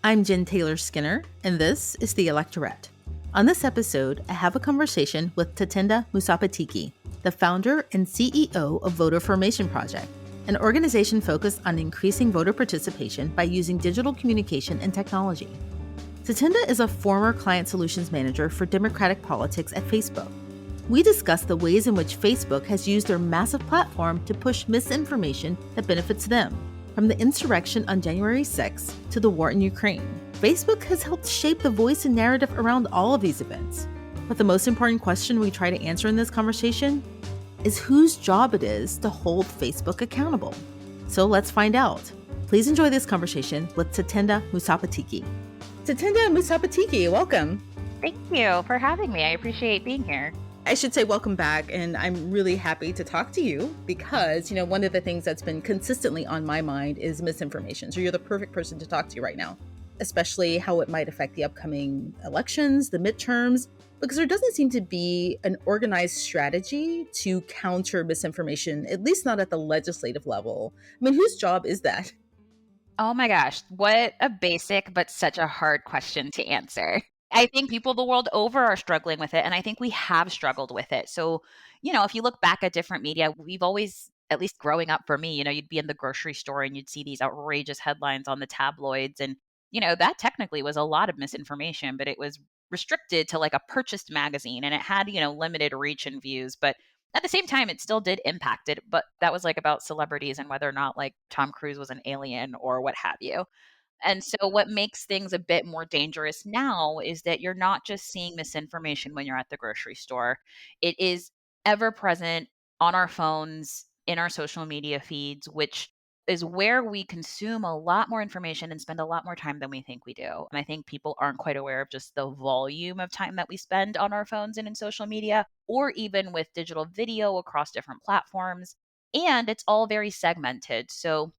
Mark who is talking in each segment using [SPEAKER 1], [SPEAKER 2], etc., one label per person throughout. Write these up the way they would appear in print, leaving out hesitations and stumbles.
[SPEAKER 1] I'm Jen Taylor Skinner, and this is the Electorette. On this episode, I have a conversation with Tatenda Musapatike, the founder and CEO of Voter Formation Project, an organization focused on increasing voter participation by using digital communication and technology. Tatenda is a former client solutions manager for democratic politics at Facebook. We discuss the ways in which Facebook has used their massive platform to push misinformation that benefits them. From the insurrection on January 6th to the war in Ukraine, Facebook has helped shape the voice and narrative around all of these events. But the most important question we try to answer in this conversation is whose job it is to hold Facebook accountable. So let's find out. Please enjoy this conversation with Tatenda Musapatike. Tatenda Musapatike, welcome.
[SPEAKER 2] Thank you for having me. I appreciate being here.
[SPEAKER 1] I should say welcome back, and I'm really happy to talk to you because, one of the things that's been consistently on my mind is misinformation. So you're the perfect person to talk to right now, especially how it might affect the upcoming elections, the midterms, because there doesn't seem to be an organized strategy to counter misinformation, at least not at the legislative level. I mean, whose job is that?
[SPEAKER 2] Oh my gosh, what a basic but such a hard question to answer. I think people the world over are struggling with it, and I think we have struggled with it. So, if you look back at different media, we've always, at least growing up for me, you'd be in the grocery store and you'd see these outrageous headlines on the tabloids. And, that technically was a lot of misinformation, but it was restricted to like a purchased magazine and it had, limited reach and views. But at the same time, it still did impact it. But that was like about celebrities and whether or not like Tom Cruise was an alien or what have you. And so what makes things a bit more dangerous now is that you're not just seeing misinformation when you're at the grocery store. It is ever present on our phones, in our social media feeds, which is where we consume a lot more information and spend a lot more time than we think we do. And I think people aren't quite aware of just the volume of time that we spend on our phones and in social media, or even with digital video across different platforms. And it's all very segmented. So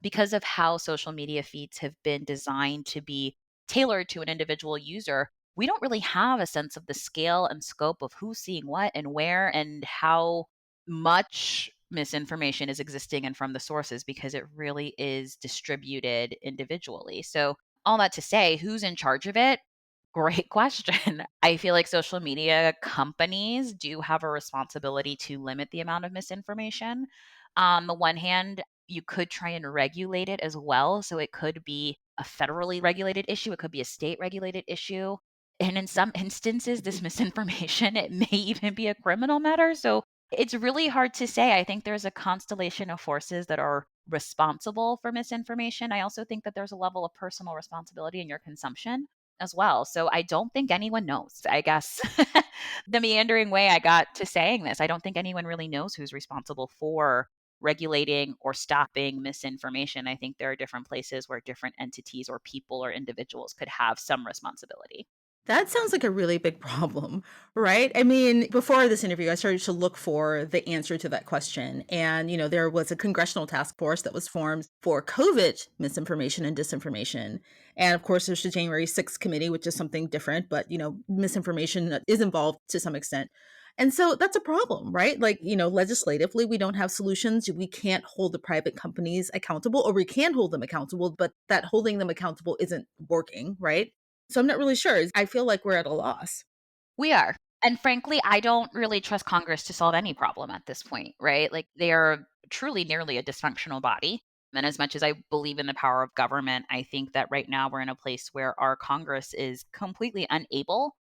[SPEAKER 2] because of how social media feeds have been designed to be tailored to an individual user, we don't really have a sense of the scale and scope of who's seeing what and where and how much misinformation is existing and from the sources because it really is distributed individually. So, all that to say, who's in charge of it? Great question. I feel like social media companies do have a responsibility to limit the amount of misinformation. On the one hand, you could try and regulate it as well. So it could be a federally regulated issue, it could be a state regulated issue. And in some instances, this misinformation, it may even be a criminal matter. So it's really hard to say. I think there's a constellation of forces that are responsible for misinformation. I also think that there's a level of personal responsibility in your consumption as well. So I don't think anyone knows, I guess. The meandering way I got to saying this, I don't think anyone really knows who's responsible for regulating or stopping misinformation. I think there are different places where different entities or people or individuals could have some responsibility.
[SPEAKER 1] That sounds like a really big problem, right? I mean, before this interview, I started to look for the answer to that question. And, there was a congressional task force that was formed for COVID misinformation and disinformation. And of course, there's the January 6th committee, which is something different, but, misinformation is involved to some extent. And so that's a problem, right? Like, legislatively, we don't have solutions. We can't hold the private companies accountable, or we can hold them accountable, but that holding them accountable isn't working, right? So I'm not really sure. I feel like we're at a loss.
[SPEAKER 2] We are. And frankly, I don't really trust Congress to solve any problem at this point, right? Like they are truly nearly a dysfunctional body. And as much as I believe in the power of government, I think that right now we're in a place where our Congress is completely unable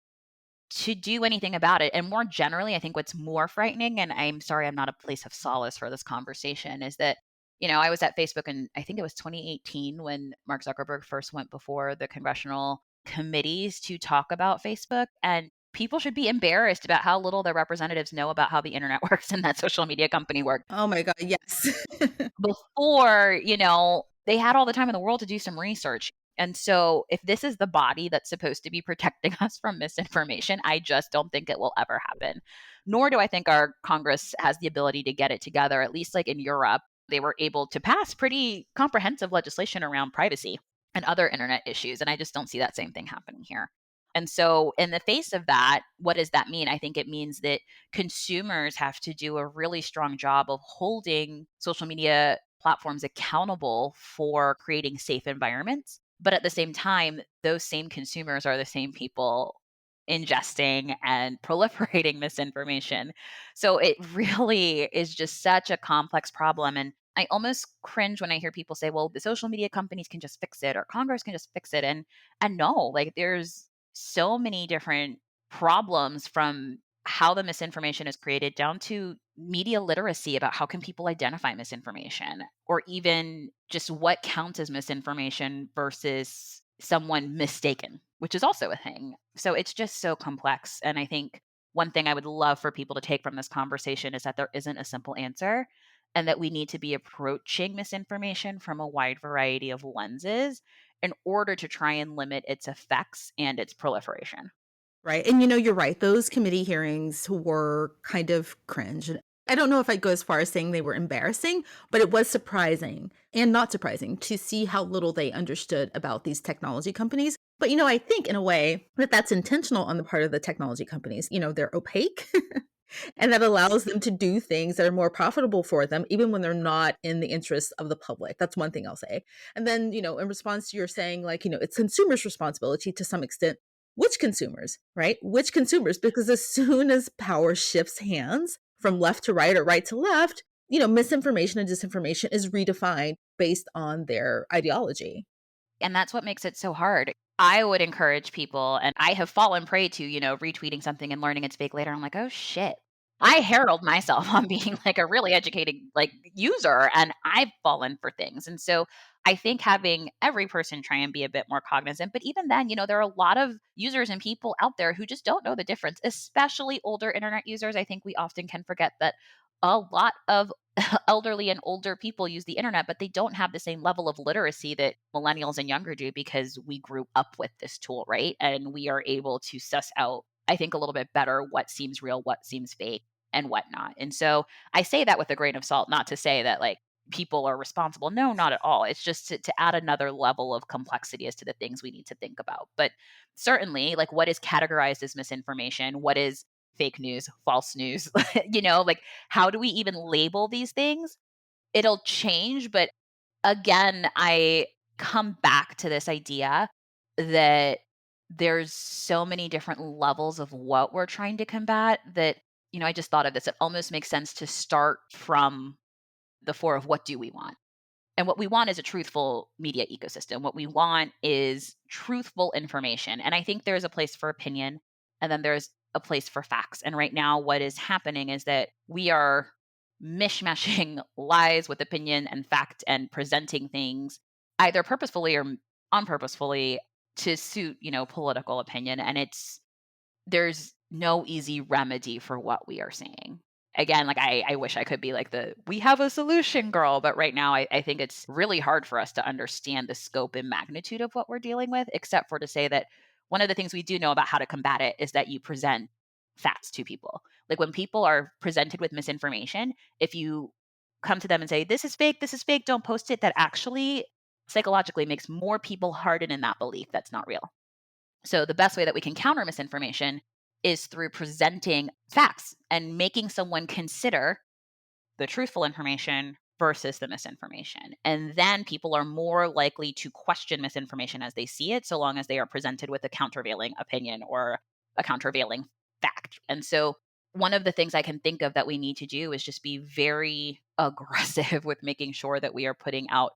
[SPEAKER 2] to do anything about it. And more generally, I think what's more frightening, and I'm sorry, I'm not a place of solace for this conversation, is that, I was at Facebook and I think it was 2018 when Mark Zuckerberg first went before the congressional committees to talk about Facebook. And people should be embarrassed about how little their representatives know about how the internet works and that social media company works.
[SPEAKER 1] Oh my God, yes.
[SPEAKER 2] Before, they had all the time in the world to do some research. And so if this is the body that's supposed to be protecting us from misinformation, I just don't think it will ever happen. Nor do I think our Congress has the ability to get it together, at least like in Europe. They were able to pass pretty comprehensive legislation around privacy and other internet issues. And I just don't see that same thing happening here. And so, in the face of that, what does that mean? I think it means that consumers have to do a really strong job of holding social media platforms accountable for creating safe environments But at the same time, those same consumers are the same people ingesting and proliferating misinformation. So it really is just such a complex problem. And I almost cringe when I hear people say, well, the social media companies can just fix it or Congress can just fix it. And no, like there's so many different problems from how the misinformation is created down to media literacy about how can people identify misinformation or even just what counts as misinformation versus someone mistaken, which is also a thing. So it's just so complex. And I think one thing I would love for people to take from this conversation is that there isn't a simple answer and that we need to be approaching misinformation from a wide variety of lenses in order to try and limit its effects and its proliferation.
[SPEAKER 1] Right. And you're right. Those committee hearings were kind of cringe. And I don't know if I'd go as far as saying they were embarrassing, but it was surprising and not surprising to see how little they understood about these technology companies. But, I think in a way that that's intentional on the part of the technology companies. They're opaque and that allows them to do things that are more profitable for them, even when they're not in the interest of the public. That's one thing I'll say. And then, in response to your saying, like, it's consumers' responsibility to some extent. Which consumers, right? Which consumers? Because as soon as power shifts hands from left to right or right to left, misinformation and disinformation is redefined based on their ideology.
[SPEAKER 2] And that's what makes it so hard. I would encourage people, and I have fallen prey to, retweeting something and learning it's fake later. I'm like, oh shit. I herald myself on being like a really educated like user and I've fallen for things. And so I think having every person try and be a bit more cognizant, but even then, there are a lot of users and people out there who just don't know the difference, especially older internet users. I think we often can forget that a lot of elderly and older people use the internet, but they don't have the same level of literacy that millennials and younger do because we grew up with this tool, right? And we are able to suss out, I think, a little bit better what seems real, what seems fake, and whatnot. And so I say that with a grain of salt, not to say that like people are responsible. No, not at all. It's just to add another level of complexity as to the things we need to think about. But certainly, like what is categorized as misinformation? What is fake news, false news? Like how do we even label these things? It'll change, but again, I come back to this idea that there's so many different levels of what we're trying to combat that, I just thought of this. It almost makes sense to start from the fore of what do we want? And what we want is a truthful media ecosystem. What we want is truthful information. And I think there's a place for opinion and then there's a place for facts. And right now, what is happening is that we are mishmashing lies with opinion and fact and presenting things either purposefully or unpurposefully to suit, political opinion. And there's no easy remedy for what we are seeing. Again, like I wish I could be like we have a solution girl, but right now I think it's really hard for us to understand the scope and magnitude of what we're dealing with, except for to say that one of the things we do know about how to combat it is that you present facts to people. Like when people are presented with misinformation, if you come to them and say, this is fake, don't post it, that actually psychologically makes more people harden in that belief that's not real. So the best way that we can counter misinformation is through presenting facts and making someone consider the truthful information versus the misinformation. And then people are more likely to question misinformation as they see it, so long as they are presented with a countervailing opinion or a countervailing fact. And so one of the things I can think of that we need to do is just be very aggressive with making sure that we are putting out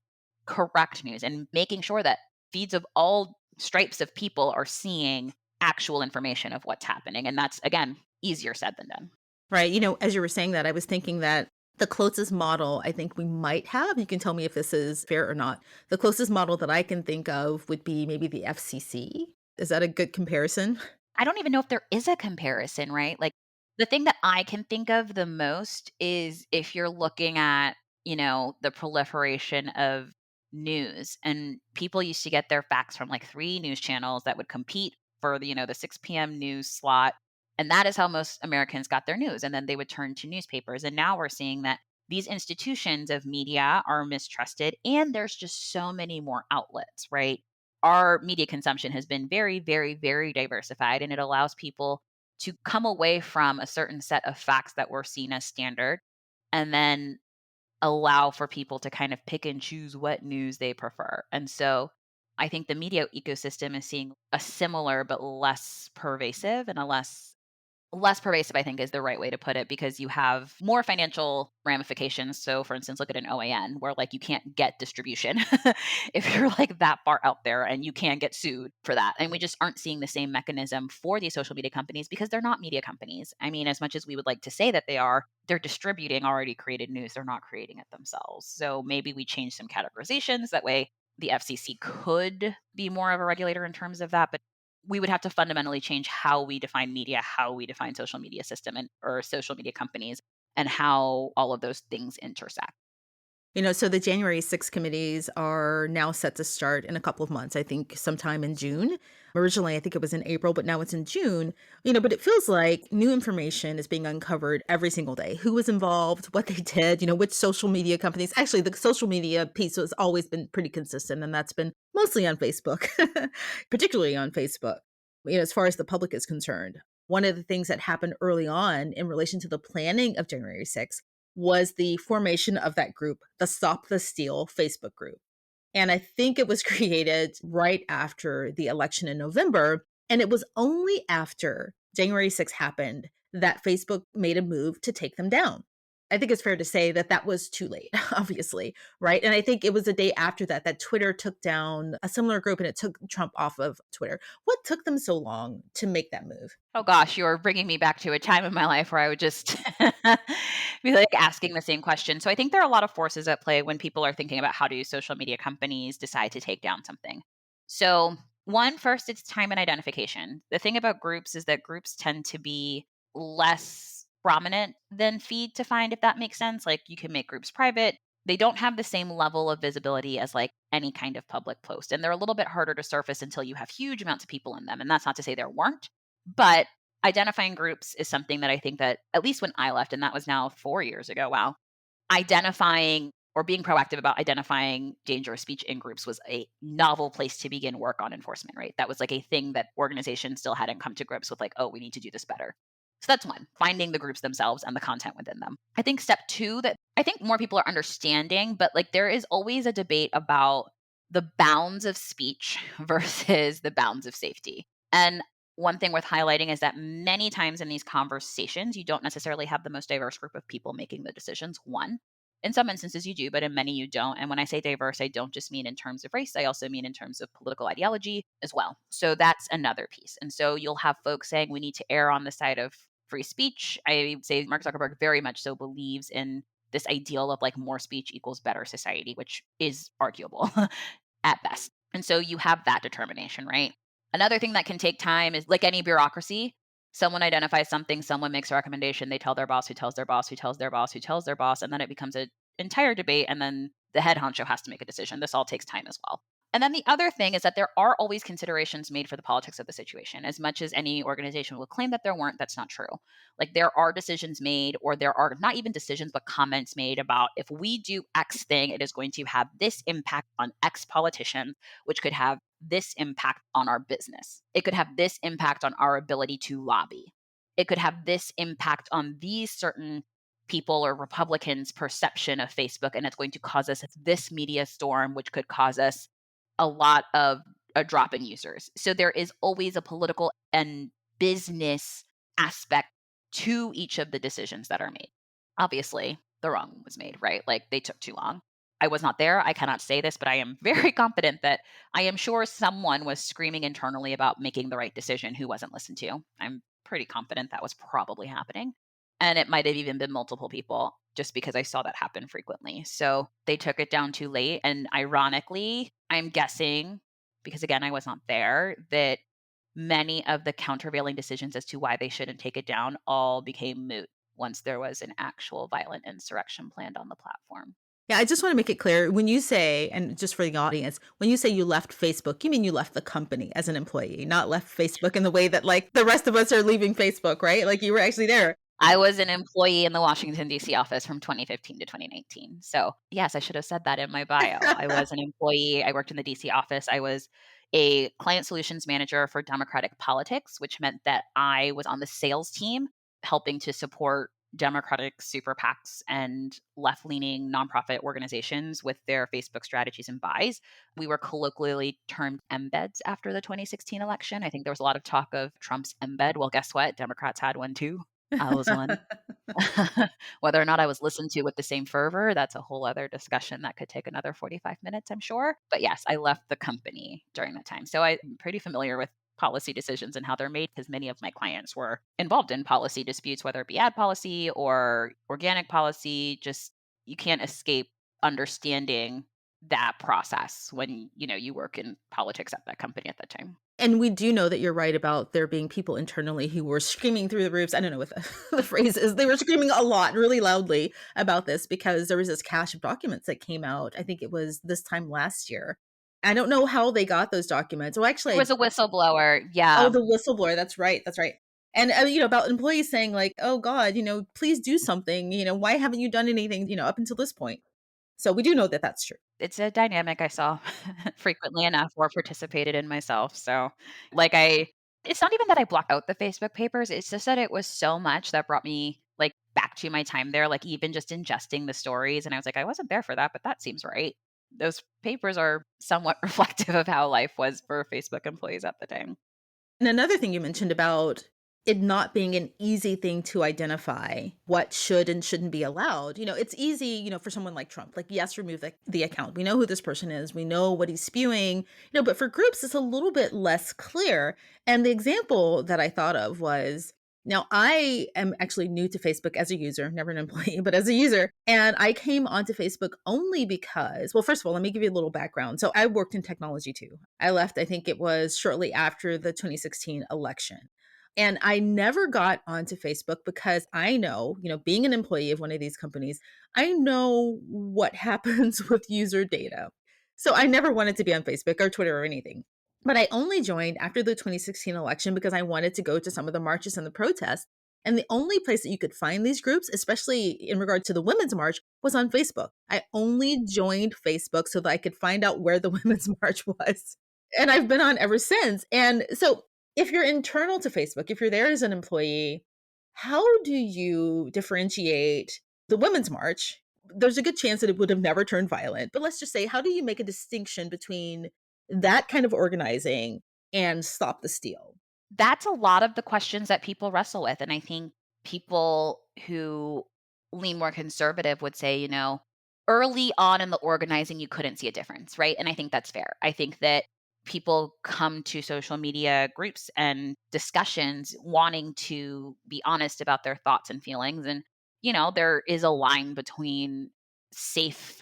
[SPEAKER 2] correct news and making sure that feeds of all stripes of people are seeing actual information of what's happening. And that's, again, easier said than done.
[SPEAKER 1] Right. As you were saying that, I was thinking that the closest model I think we might have, you can tell me if this is fair or not. The closest model that I can think of would be maybe the FCC. Is that a good comparison?
[SPEAKER 2] I don't even know if there is a comparison, right? Like the thing that I can think of the most is if you're looking at, the proliferation of news and people used to get their facts from like three news channels that would compete for the 6 p.m. news slot. And that is how most Americans got their news. And then they would turn to newspapers. And now we're seeing that these institutions of media are mistrusted and there's just so many more outlets, right? Our media consumption has been very, very, very diversified, and it allows people to come away from a certain set of facts that were seen as standard and then allow for people to kind of pick and choose what news they prefer. And so I think the media ecosystem is seeing a similar but less pervasive and a less pervasive, I think, is the right way to put it, because you have more financial ramifications. So, for instance, look at an OAN where like you can't get distribution if you're like that far out there, and you can get sued for that. And we just aren't seeing the same mechanism for these social media companies because they're not media companies. I mean, as much as we would like to say that they are, they're distributing already created news. They're not creating it themselves. So maybe we change some categorizations. That way the FCC could be more of a regulator in terms of that. But we would have to fundamentally change how we define media, how we define social media system and or social media companies, and how all of those things intersect.
[SPEAKER 1] So the January 6 committees are now set to start in a couple of months, I think sometime in June. Originally, I think it was in April, but now it's in June. But it feels like new information is being uncovered every single day. Who was involved, what they did, which social media companies. Actually, the social media piece has always been pretty consistent, and that's been mostly on Facebook, particularly on Facebook, as far as the public is concerned. One of the things that happened early on in relation to the planning of January 6th was the formation of that group, the Stop the Steal Facebook group. And I think it was created right after the election in November. And it was only after January 6th happened that Facebook made a move to take them down. I think it's fair to say that that was too late, obviously, right? And I think it was the day after that that Twitter took down a similar group and it took Trump off of Twitter. What took them so long to make that move?
[SPEAKER 2] Oh gosh, you're bringing me back to a time in my life where I would just be like asking the same question. So I think there are a lot of forces at play when people are thinking about how do social media companies decide to take down something. So, one, first, it's time and identification. The thing about groups is that groups tend to be less prominent than feed to find, if that makes sense. Like you can make groups private. They don't have the same level of visibility as like any kind of public post. And they're a little bit harder to surface until you have huge amounts of people in them. And that's not to say there weren't, but identifying groups is something that I think that at least when I left, and that was now 4 years ago, wow, identifying or being proactive about identifying dangerous speech in groups was a novel place to begin work on enforcement, right? That was like a thing that organizations still hadn't come to grips with, like, oh, we need to do this better. So that's one, finding the groups themselves and the content within them. I think step two that I think more people are understanding, but like there is always a debate about the bounds of speech versus the bounds of safety. And one thing worth highlighting is that many times in these conversations, you don't necessarily have the most diverse group of people making the decisions. One, in some instances you do, but in many you don't. And when I say diverse, I don't just mean in terms of race, I also mean in terms of political ideology as well. So that's another piece. And so you'll have folks saying we need to err on the side of free speech. I would say Mark Zuckerberg very much so believes in this ideal of like more speech equals better society, which is arguable at best. And so you have that determination, right? Another thing that can take time is like any bureaucracy. Someone identifies something, someone makes a recommendation, they tell their boss, who tells their boss, who tells their boss, who tells their boss, and then it becomes an entire debate. And then the head honcho has to make a decision. This all takes time as well. And then the other thing is that there are always considerations made for the politics of the situation. As much as any organization will claim that there weren't, that's not true. Like there are decisions made, or there are not even decisions, but comments made about if we do X thing, it is going to have this impact on X politician, which could have this impact on our business. It could have this impact on our ability to lobby. It could have this impact on these certain people or Republicans' perception of Facebook, and it's going to cause us this media storm, which could cause us a lot of a drop in users. So there is always a political and business aspect to each of the decisions that are made. Obviously, the wrong one was made, right? Like they took too long. I was not there. I cannot say this, but I am very confident that I am sure someone was screaming internally about making the right decision who wasn't listened to. I'm pretty confident that was probably happening. And it might have even been multiple people just because I saw that happen frequently. So they took it down too late. And ironically, I'm guessing, because again, I was not there, that many of the countervailing decisions as to why they shouldn't take it down all became moot once there was an actual violent insurrection planned on the platform.
[SPEAKER 1] Yeah, I just want to make it clear when you say, and just for the audience, when you say you left Facebook, you mean you left the company as an employee, not left Facebook in the way that like the rest of us are leaving Facebook, right? Like you were actually there.
[SPEAKER 2] I was an employee in the Washington, D.C. office from 2015 to 2019. So, yes, I should have said that in my bio. I was an employee. I worked in the D.C. office. I was a client solutions manager for Democratic politics, which meant that I was on the sales team helping to support Democratic super PACs and left leaning nonprofit organizations with their Facebook strategies and buys. We were colloquially termed embeds after the 2016 election. I think there was a lot of talk of Trump's embed. Well, guess what? Democrats had one too. I was one. Whether or not I was listened to with the same fervor, that's a whole other discussion that could take another 45 minutes, I'm sure. But yes, I left the company during that time. So I'm pretty familiar with policy decisions and how they're made because many of my clients were involved in policy disputes, whether it be ad policy or organic policy. Just you can't escape understanding that process when you work in politics at that company at that time.
[SPEAKER 1] And we do know that you're right about there being people internally who were screaming through the roofs. I don't know what the phrase is. They were screaming a lot, really loudly about this because there was this cache of documents that came out. I think it was this time last year. I don't know how they got those documents. Well, actually,
[SPEAKER 2] It was a whistleblower.
[SPEAKER 1] oh,
[SPEAKER 2] Yeah.
[SPEAKER 1] the whistleblower. That's right. That's right. And about employees saying like, "Oh God, please do something. Why haven't you done anything? Up until this point." So we do know that that's true.
[SPEAKER 2] It's a dynamic I saw frequently enough or participated in myself. So, like, it's not even that I blocked out the Facebook papers, it's just that it was so much that brought me, like, back to my time there, like, even just ingesting the stories, and I was like, "I wasn't there for that, but that seems right." Those papers are somewhat reflective of how life was for Facebook employees at the time.
[SPEAKER 1] And another thing you mentioned about it not being an easy thing to identify what should and shouldn't be allowed. It's easy, for someone like Trump, like, yes, remove the account. We know who this person is. We know what he's spewing, but for groups, it's a little bit less clear. And the example that I thought of was now I am actually new to Facebook as a user, never an employee, but as a user. And I came onto Facebook only because, well, first of all, let me give you a little background. So I worked in technology too. I left, I think it was shortly after the 2016 election. And I never got onto Facebook because I know, being an employee of one of these companies, I know what happens with user data. So I never wanted to be on Facebook or Twitter or anything. But I only joined after the 2016 election because I wanted to go to some of the marches and the protests. And the only place that you could find these groups, especially in regard to the Women's March, was on Facebook. I only joined Facebook so that I could find out where the Women's March was. And I've been on ever since. And so if you're internal to Facebook, if you're there as an employee, how do you differentiate the Women's March? There's a good chance that it would have never turned violent. But let's just say, how do you make a distinction between that kind of organizing and Stop the Steal?
[SPEAKER 2] That's a lot of the questions that people wrestle with, and I think people who lean more conservative would say, early on in the organizing, you couldn't see a difference, right? And I think that's fair. I think that people come to social media groups and discussions wanting to be honest about their thoughts and feelings, and, there is a line between safe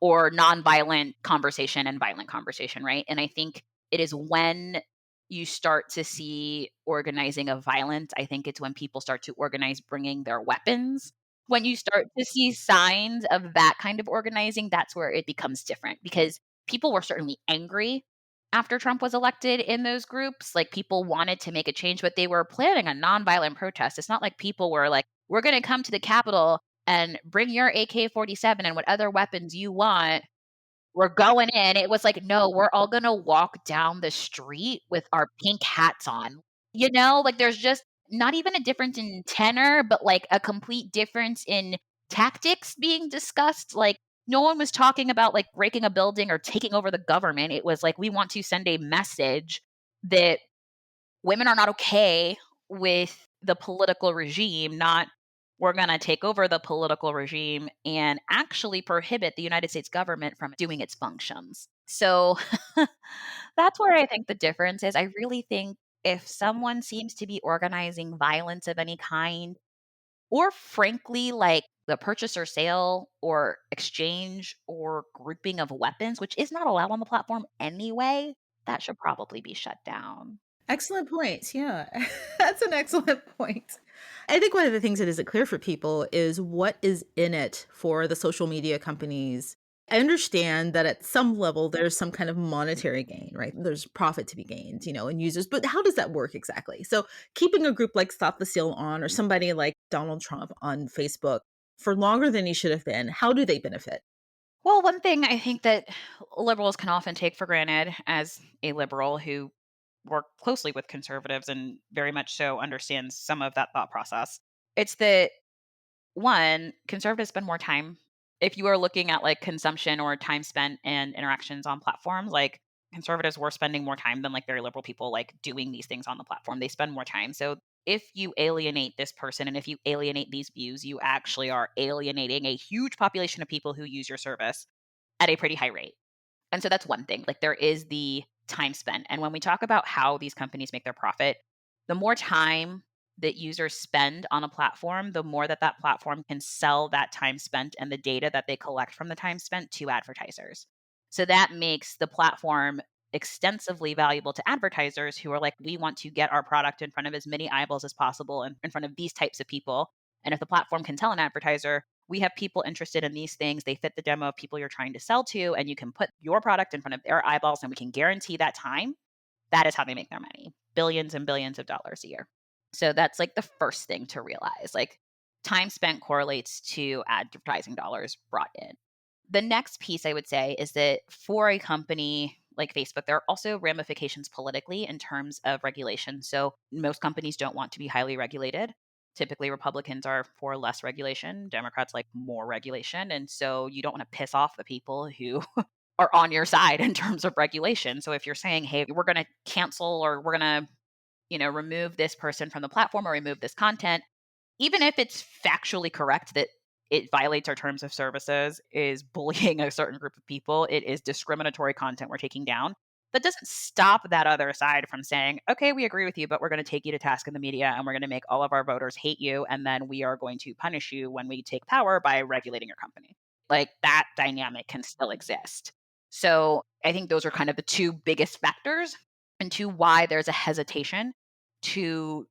[SPEAKER 2] or nonviolent conversation and violent conversation, right? And I think it is when you start to see organizing of violence. I think it's when people start to organize bringing their weapons. When you start to see signs of that kind of organizing, that's where it becomes different because people were certainly angry after Trump was elected in those groups. Like people wanted to make a change, but they were planning a nonviolent protest. It's not like people were like, we're going to come to the Capitol and bring your AK-47 and what other weapons you want, we're going in. It was like, "No, we're all gonna walk down the street with our pink hats on." Like, there's just not even a difference in tenor, but, like, a complete difference in tactics being discussed. Like, no one was talking about, like, breaking a building or taking over the government. It was like, we want to send a message that women are not okay with the political regime, not we're going to take over the political regime and actually prohibit the United States government from doing its functions. So that's where I think the difference is. I really think if someone seems to be organizing violence of any kind, or frankly, like the purchase or sale or exchange or grouping of weapons, which is not allowed on the platform anyway, that should probably be shut down.
[SPEAKER 1] Excellent point. Yeah, that's an excellent point. I think one of the things that isn't clear for people is what is in it for the social media companies. I understand that at some level there's some kind of monetary gain, right? There's profit to be gained, in users, but how does that work exactly? So keeping a group like Stop the Steal on or somebody like Donald Trump on Facebook for longer than he should have been, how do they benefit?
[SPEAKER 2] Well, one thing I think that liberals can often take for granted as a liberal who work closely with conservatives and very much so understands some of that thought process. It's that one, conservatives spend more time. If you are looking at like consumption or time spent and interactions on platforms, like conservatives were spending more time than like very liberal people like doing these things on the platform. They spend more time. So if you alienate this person and if you alienate these views, you actually are alienating a huge population of people who use your service at a pretty high rate. And so that's one thing. Like there is the time spent. And when we talk about how these companies make their profit, the more time that users spend on a platform, the more that that platform can sell that time spent and the data that they collect from the time spent to advertisers. So that makes the platform extensively valuable to advertisers who are like, we want to get our product in front of as many eyeballs as possible and in front of these types of people. And if the platform can tell an advertiser, we have people interested in these things, they fit the demo of people you're trying to sell to, and you can put your product in front of their eyeballs and we can guarantee that time, that is how they make their money. Billions and billions of dollars a year. So that's like the first thing to realize. Like time spent correlates to advertising dollars brought in. The next piece I would say is that for a company like Facebook, there are also ramifications politically in terms of regulation. So most companies don't want to be highly regulated. Typically, Republicans are for less regulation, Democrats like more regulation. And so you don't want to piss off the people who are on your side in terms of regulation. So if you're saying, hey, we're going to cancel or we're going to, remove this person from the platform or remove this content, even if it's factually correct that it violates our terms of services, is bullying a certain group of people, it is discriminatory content we're taking down. That doesn't stop that other side from saying, okay, we agree with you, but we're going to take you to task in the media and we're going to make all of our voters hate you. And then we are going to punish you when we take power by regulating your company. Like that dynamic can still exist. So I think those are kind of the two biggest factors into why there's a hesitation to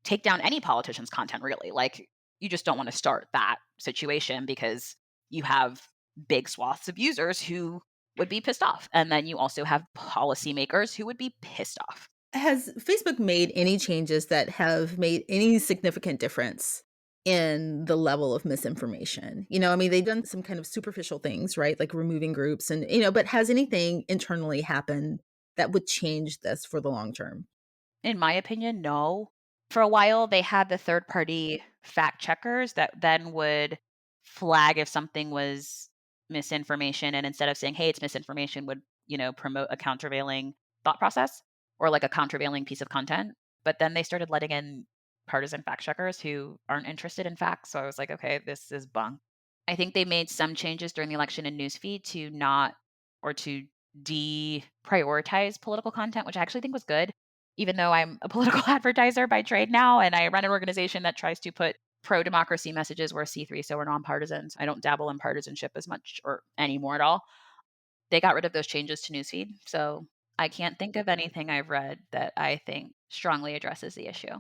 [SPEAKER 2] take down any politician's content, really. Like, you just don't want to start that situation because you have big swaths of users who would be pissed off. And then you also have policymakers who would be pissed off.
[SPEAKER 1] Has Facebook made any changes that have made any significant difference in the level of misinformation? I mean, they've done some kind of superficial things, right? Like removing groups and, but has anything internally happened that would change this for the long term?
[SPEAKER 2] In my opinion, no. For a while, they had the third party fact checkers that then would flag if something was misinformation. And instead of saying, hey, it's misinformation, would, promote a countervailing thought process or like a countervailing piece of content. But then they started letting in partisan fact checkers who aren't interested in facts. So I was like, okay, this is bunk. I think they made some changes during the election in newsfeed to not or to deprioritize political content, which I actually think was good. Even though I'm a political advertiser by trade now, and I run an organization that tries to put pro democracy messages, we're a C3, so we're nonpartisans. I don't dabble in partisanship as much or anymore at all. They got rid of those changes to newsfeed. So I can't think of anything I've read that I think strongly addresses the issue.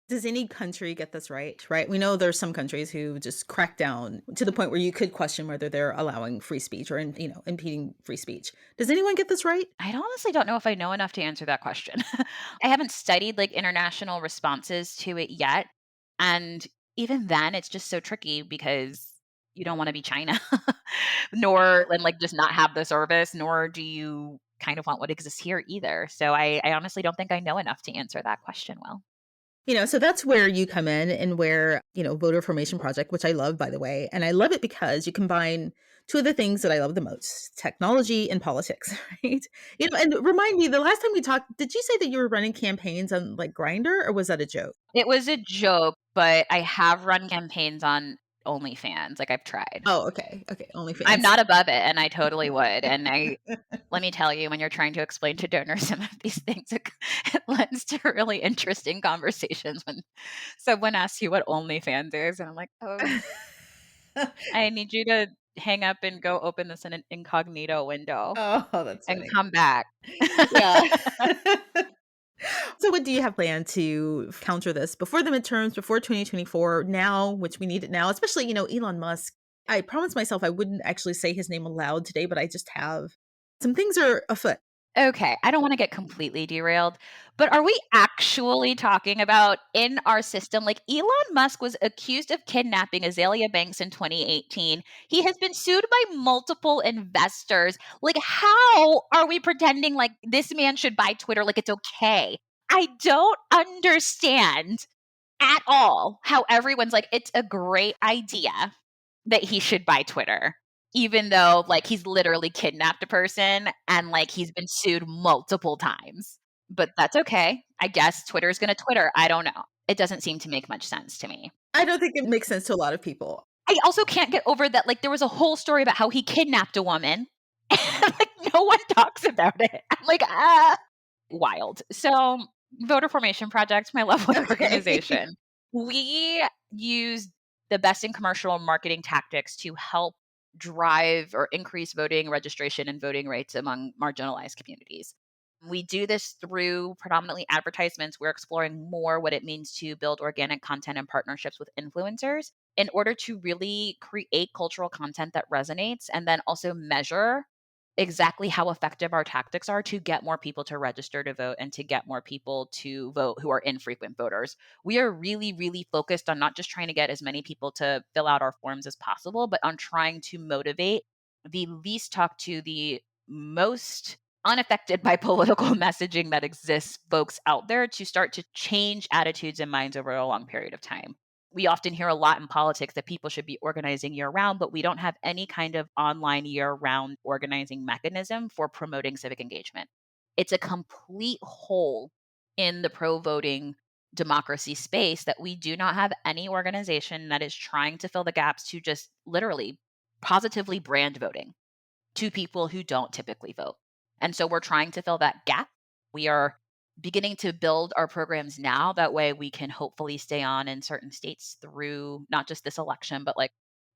[SPEAKER 1] Does any country get this right? Right? We know there's some countries who just crack down to the point where you could question whether they're allowing free speech or, impeding free speech. Does anyone get this right?
[SPEAKER 2] I honestly don't know if I know enough to answer that question. I haven't studied like international responses to it yet. And even then, it's just so tricky because you don't want to be China, nor and like just not have the service, nor do you kind of want what exists here either. So I honestly don't think I know enough to answer that question well.
[SPEAKER 1] So that's where you come in and where, Voter Formation Project, which I love, by the way. And I love it because you combine two of the things that I love the most, technology and politics, right? And remind me, the last time we talked, did you say that you were running campaigns on like Grinder or was that a joke?
[SPEAKER 2] It was a joke, but I have run campaigns on OnlyFans. Like I've tried.
[SPEAKER 1] Oh, okay. Okay.
[SPEAKER 2] I'm
[SPEAKER 1] OnlyFans.
[SPEAKER 2] not above it, and I totally would. And let me tell you, when you're trying to explain to donors some of these things, it lends to really interesting conversations when someone asks you what OnlyFans is, and I'm like, oh, I need you to hang up and go open this in an incognito window
[SPEAKER 1] Oh, that's
[SPEAKER 2] and
[SPEAKER 1] funny.
[SPEAKER 2] come back.
[SPEAKER 1] Yeah. So what do you have planned to counter this before the midterms, before 2024, now, which we need it now, especially, Elon Musk. I promised myself I wouldn't actually say his name aloud today, but I just have. Some things are afoot.
[SPEAKER 2] Okay, I don't wanna get completely derailed, but are we actually talking about in our system like, Elon Musk was accused of kidnapping Azalea Banks in 2018. He has been sued by multiple investors. Like, how are we pretending like this man should buy Twitter like it's okay? I don't understand. at all how everyone's like, it's a great idea that he should buy Twitter, even though like he's literally kidnapped a person and like he's been sued multiple times. But that's okay. I guess Twitter's going to Twitter. I don't know. It doesn't seem to make much sense to me.
[SPEAKER 1] I don't think it makes sense to a lot of people.
[SPEAKER 2] I also can't get over that like there was a whole story about how he kidnapped a woman and like no one talks about it. I'm like, wild. So, Voter Formation Project, my lovely
[SPEAKER 1] Okay.
[SPEAKER 2] organization, we use the best in commercial marketing tactics to help drive or increase voting registration and voting rates among marginalized communities. We do this through predominantly advertisements. We're exploring more what it means to build organic content and partnerships with influencers in order to really create cultural content that resonates and then also measure exactly how effective our tactics are to get more people to register to vote and to get more people to vote who are infrequent voters. We are really, really focused on not just trying to get as many people to fill out our forms as possible, but on trying to motivate the least talked to, the most unaffected by political messaging that exists folks out there to start to change attitudes and minds over a long period of time. We often hear a lot in politics that people should be organizing year round, but we don't have any kind of online year round organizing mechanism for promoting civic engagement. It's a complete hole in the pro voting democracy space that we do not have any organization that is trying to fill the gaps to just literally positively brand voting to people who don't typically vote. And so we're trying to fill that gap. We are beginning to build our programs now. That way we can hopefully stay on in certain states through not just this election, but like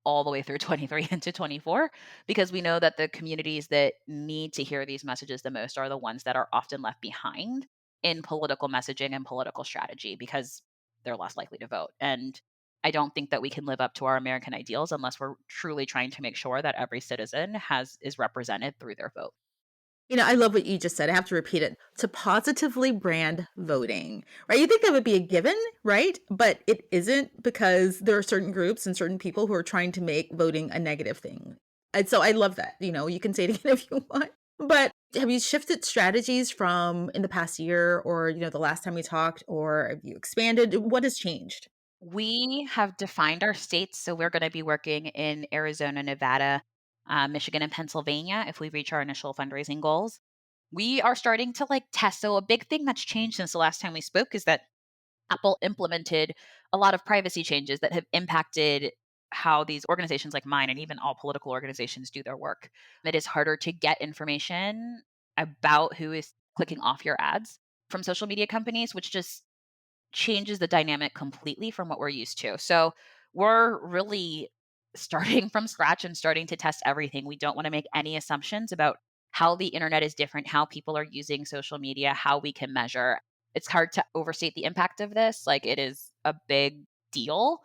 [SPEAKER 2] all the way through 23 into 24, because we know that the communities that need to hear these messages the most are the ones that are often left behind in political messaging and political strategy because they're less likely to vote. And I don't think that we can live up to our American ideals unless we're truly trying to make sure that every citizen is represented through their vote.
[SPEAKER 1] I love what you just said. I have to repeat it. To positively brand voting, right? You think that would be a given, right? But it isn't because there are certain groups and certain people who are trying to make voting a negative thing. And so I love that. You can say it again if you want. But have you shifted strategies from in the past year or, the last time we talked, or have you expanded? What has changed?
[SPEAKER 2] We have defined our states, so we're going to be working in Arizona, Nevada, Michigan, and Pennsylvania if we reach our initial fundraising goals. We are starting to like test. So, a big thing that's changed since the last time we spoke is that Apple implemented a lot of privacy changes that have impacted how these organizations like mine and even all political organizations do their work. It is harder to get information about who is clicking off your ads from social media companies, which just changes the dynamic completely from what we're used to. So we're really starting from scratch and starting to test everything. We don't want to make any assumptions about how the internet is different, how people are using social media, how we can measure. It's hard to overstate the impact of this. Like it is a big deal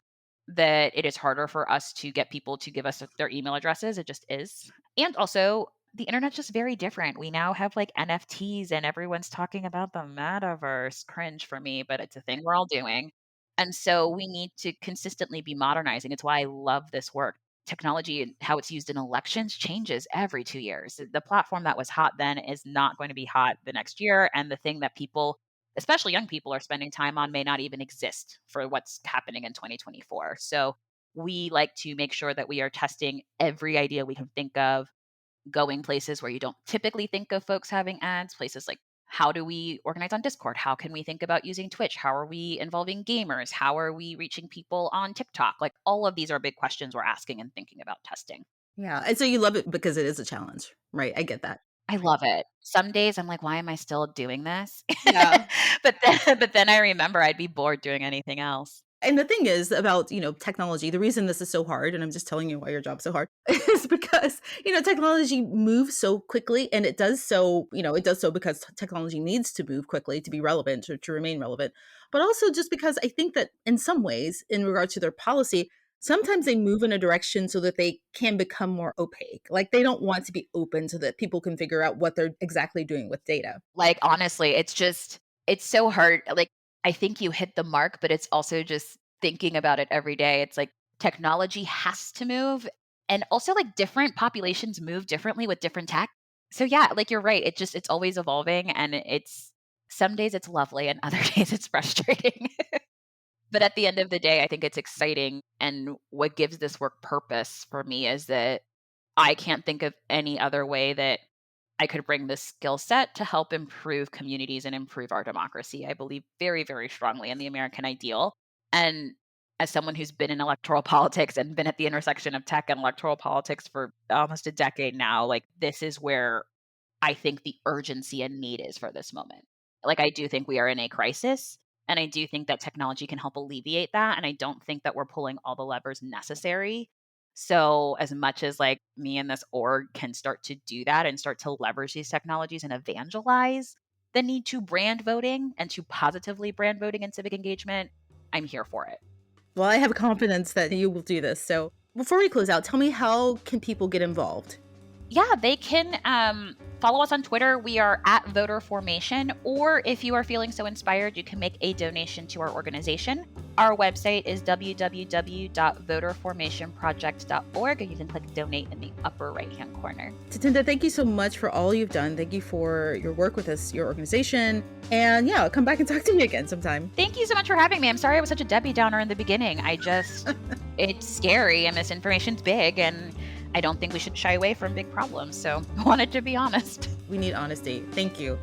[SPEAKER 2] that it is harder for us to get people to give us their email addresses. It just is. And also, the internet's just very different. We now have like NFTs and everyone's talking about the metaverse. Cringe for me, but it's a thing we're all doing. And so we need to consistently be modernizing. It's why I love this work. Technology and how it's used in elections changes every 2 years. The platform that was hot then is not going to be hot the next year. And the thing that people, especially young people, are spending time on may not even exist for what's happening in 2024. So we like to make sure that we are testing every idea we can think of, going places where you don't typically think of folks having ads, places like how do we organize on Discord? How can we think about using Twitch? How are we involving gamers? How are we reaching people on TikTok? Like all of these are big questions we're asking and thinking about testing.
[SPEAKER 1] Yeah. And so you love it because it is a challenge, right? I get that.
[SPEAKER 2] I love it. Some days I'm like, why am I still doing this?
[SPEAKER 1] Yeah.
[SPEAKER 2] but then I remember I'd be bored doing anything else.
[SPEAKER 1] And the thing is about, technology, the reason this is so hard, and I'm just telling you why your job's so hard, is because, technology moves so quickly and it does so because technology needs to move quickly to be relevant or to remain relevant. But also just because I think that in some ways, in regard to their policy, sometimes they move in a direction so that they can become more opaque. Like they don't want to be open so that people can figure out what they're exactly doing with data.
[SPEAKER 2] Like, honestly, it's so hard. Like, I think you hit the mark, but it's also just thinking about it every day. It's like technology has to move. And also, like, different populations move differently with different tech. So, yeah, like, you're right. It's always evolving. And it's some days it's lovely and other days it's frustrating. But at the end of the day, I think it's exciting. And what gives this work purpose for me is that I can't think of any other way that I could bring this skill set to help improve communities and improve our democracy. I believe very, very strongly in the American ideal. And as someone who's been in electoral politics and been at the intersection of tech and electoral politics for almost a decade now, like this is where I think the urgency and need is for this moment. Like, I do think we are in a crisis, and I do think that technology can help alleviate that. And I don't think that we're pulling all the levers necessary. So, as much as like me and this org can start to do that and start to leverage these technologies and evangelize the need to brand voting and to positively brand voting and civic engagement, I'm here for it.
[SPEAKER 1] Well, I have confidence that you will do this. So before we close out, tell me, how can people get involved?
[SPEAKER 2] Yeah, they can follow us on Twitter. We are at Voter Formation. Or if you are feeling so inspired, you can make a donation to our organization. Our website is www.voterformationproject.org, and you can click donate in the upper right-hand corner.
[SPEAKER 1] Tatenda, thank you so much for all you've done. Thank you for your work with us, your organization. And yeah, I'll come back and talk to you again sometime.
[SPEAKER 2] Thank you so much for having me. I'm sorry I was such a Debbie Downer in the beginning. It's scary and misinformation's big, and I don't think we should shy away from big problems. So I wanted to be honest.
[SPEAKER 1] We need honesty. Thank you.